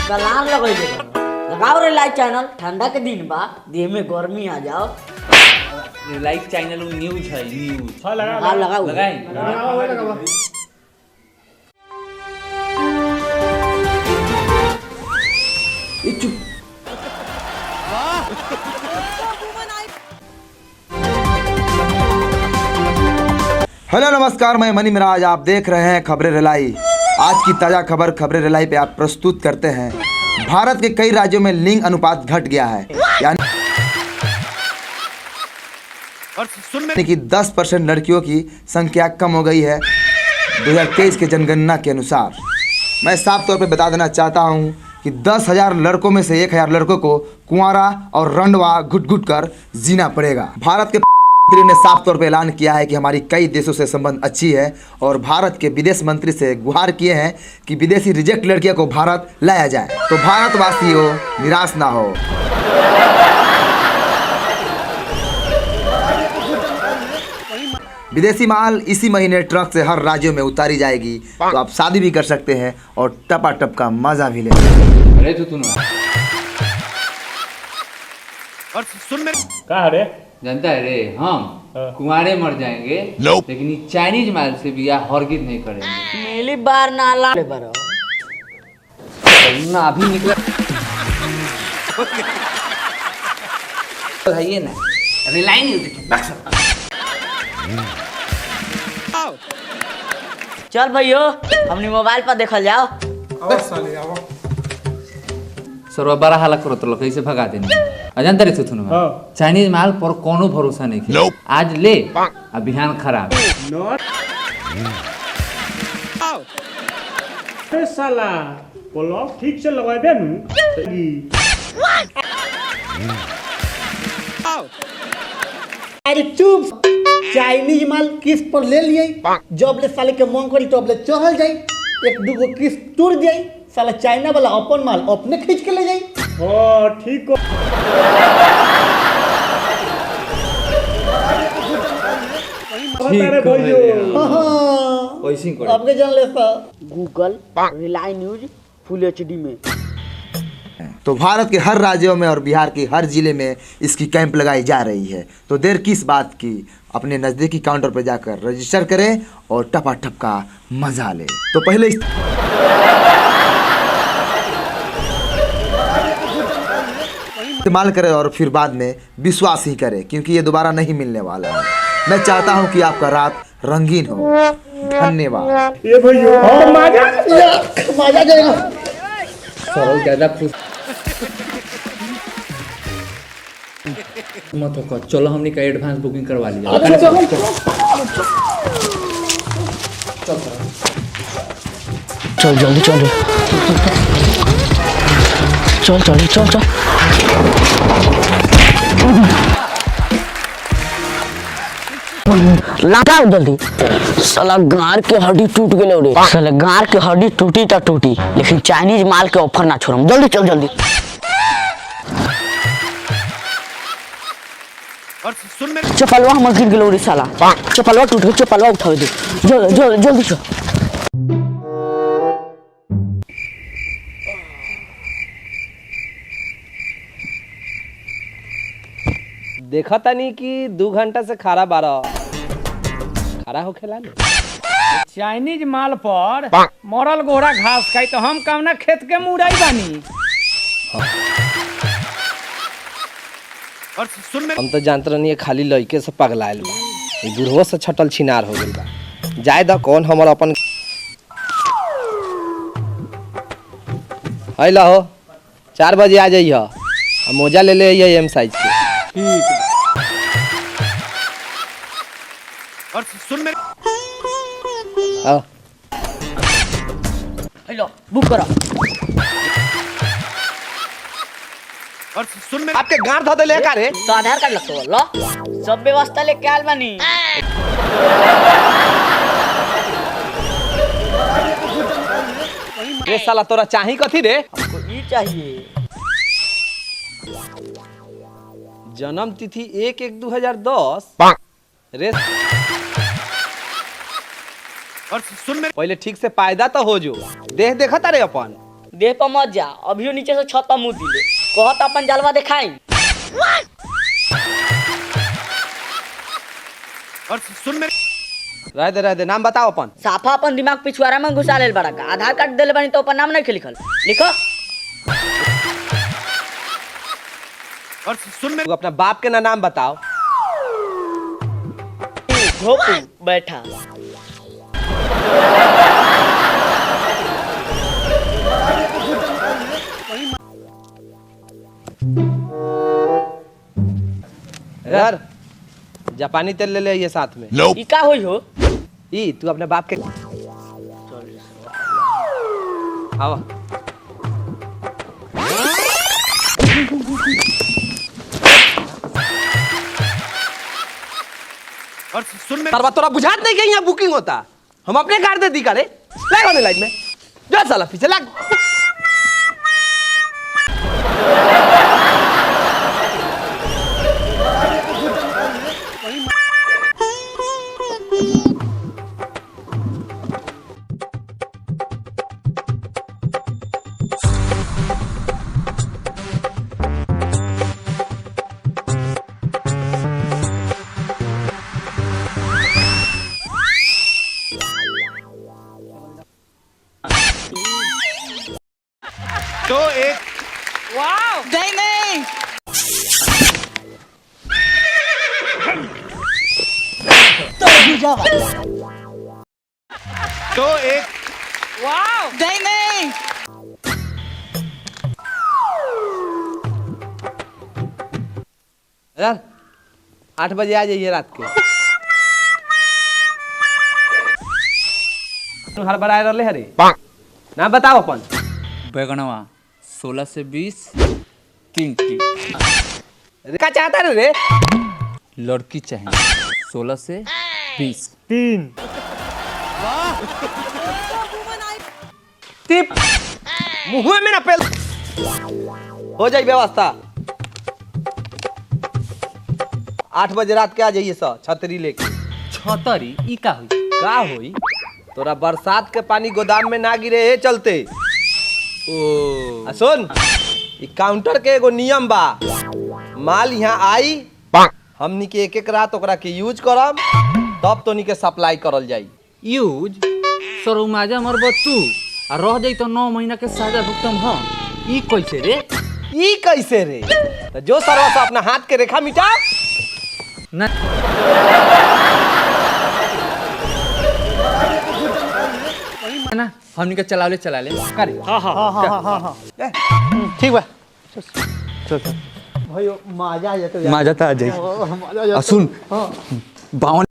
कलाम लगैले लगाओ रे लाइट चैनल, ठंडा के दिन बा, देह में गर्मी आ जाओ। लाइट चैनल न्यूज है, न्यूज। हां लगाओ लगाओ लगाओ। चुप। हेलो नमस्कार, मैं मनी मिराज। आप देख रहे हैं खबरें रिलाई। आज की ताज़ा खबर खबरें रिलाई पे आप प्रस्तुत करते हैं। भारत के कई राज्यों में लिंग अनुपात घट गया है, यानी कि 10% लड़कियों की संख्या कम हो गई है 2023 के जनगणना के अनुसार। मैं साफ तौर पे बता देना चाहता हूँ कि 10,000 लड़कों में से 1,000 लड़कों को कुंवारा और रंडवा घुट घुट कर जीना पड़ेगा। भारत के ने साफ तौर पर ऐलान किया है कि हमारी कई देशों से संबंध अच्छी है और भारत के विदेश मंत्री से गुहार किए हैं कि विदेशी रिजेक्ट लड़कियों को भारत लाया जाए। तो भारतवासियों निराश ना हो। विदेशी माल इसी महीने ट्रक से हर राज्यों में उतारी जाएगी, तो आप शादी भी कर सकते हैं और टपाटप का मजा भी ले सकते हैं। जानता है रे, हम कुंवारे मर जाएंगे लेकिन चाइनीज माल से बियाह हरगिज नहीं करेंगे। मेली बार नाला बरो ना अभी निकला है ना रिलाई न्यूज। चल भैया हमने मोबाइल पर देखल जाओ। सर्व बड़ा हालत करो तो कैसे भगा देने अजंता रे थुथुन में चाइनीज माल पर कोनो भरोसा नहीं है। आज ले अभियान खराब। अरे साला ब्लॉक ठीक से लगाए दे नु। अरे चुप, चाइनीज माल किस्त पर ले लिए, जब ले साले के मन करी तब ले चढ़ल जाई, एक दूगो किस्त टूट जाई, साला चाइना वाला अपन माल अपने खींच के ले जाई। हां ठीक हो। आपके जान ले सा Google rely news full HD में। तो भारत के हर राज्यों में और बिहार के हर जिले में इसकी कैंप लगाई जा रही है। तो देर किस बात की, अपने नज़दीकी काउंटर पर जाकर रजिस्टर करें और टपाटप का मजा लें। तो पहले इस्तेमाल करें और फिर बाद में विश्वास ही करें, क्योंकि ये दोबारा नहीं मिलने वाला है। मैं चाहता हूँ कि आपका रात रंगीन हो। धन्यवाद। ये भैया मजा जाएगा। सरल ज्यादा खुश मत हो। चलो हमने का एडवांस बुकिंग करवा लिया। चल जल्दी चल चल चल चल चल लाटा जल्दी। साला गार के हड्डी टूट गए रे। साला गार के हड्डी टूटी तो टूटी, लेकिन चाइनीज माल के ऑफर ना छोड़म। जल्दी चल जल्दी। चपलवा हमर गिर गेलो रे साला। चपलवा टूट गई, चपलवा उठाओ दे जल्दी जल्दी चल। देखा तानी कि 2 घंटा से खड़ा हो खेला ने। चाइनीज माल पर मरल घोड़ा घास खाई तो हम कवना खेत के मुराई बानी। हम तो जानते रहनी खाली लड़के से पगलायल बा, बुढ़वा से छटल छिनार हो गइल बा। जाय द कौन हमर अपन हैला हो 4 बजे आ जाइए। मोजा ले ले एम साइज के। ठीक। और सुन मेरे हेलो बुक करो। और सुन मेरे आपके गांड धो दे ले का रे। तो आधार कार्ड लगतो लो, सब व्यवस्था लेके आल बानी। रे साला तोरा चाही कथी रे? हमको ई चाहिए। जन्म तिथि 1/1/2010 रे। और सुन मेरे पहले ठीक से पायदा तो हो जो। देह देखा तारे अपन देह पर मत जा, अभियो नीचे से छत पर मुंह दिले कहत अपन जलवा दिखाई। रह दे नाम बताओ अपन। साफा अपन दिमाग पिछुआरा में घुसा लेल बड़ा का। आधार कार्ड देले बानी तो अपन नाम नहीं लिखल, लिखो। तू अपना बाप के ना नाम बताओ। घोपू बैठा। यार जापानी तेल ले ले ये साथ में। ई का होई हो? ई तू अपने बाप के आओ। सरवा तोरा बुझात नहीं कि यहाँ बुकिंग होता। हम अपने कार दे दी करे लग होने लाइन में जो साला पीछे लग। तो एक तो एक यार 8 बजे आ जाइए रात के। हर बड़ा रहे हरे ना बताओ अपन। बैगनवा 16 से 20 3 की का चाहता रे? लड़की चाहिए 16 से 20। टिप मुंह में ना पेल हो जाए व्यवस्था। 8 बजे रात के आ जाइए सर छतरी लेके। छतरी ई का हुई? का होई तोरा बरसात के पानी गोदाम में ना गिरे है चलते। ओ आ सुन ई काउंटर के एगो नियम बा। माल यहाँ आई हमनी के एक रात ओकरा के यूज करब तब तोनी के सप्लाई करल जाई। यूज सर माजा मरब तू आ रह जाई तो 9 महीना के सजा भुगतम हम। ई कैसे रे? ई कैसे रे? तो जो सरवा से अपना हाथ के रेखा मिटा ना ना हमनी के चला ले करे। ठीक बा। भाई मजा आ जाता माजा तो आ जाई। सुन 52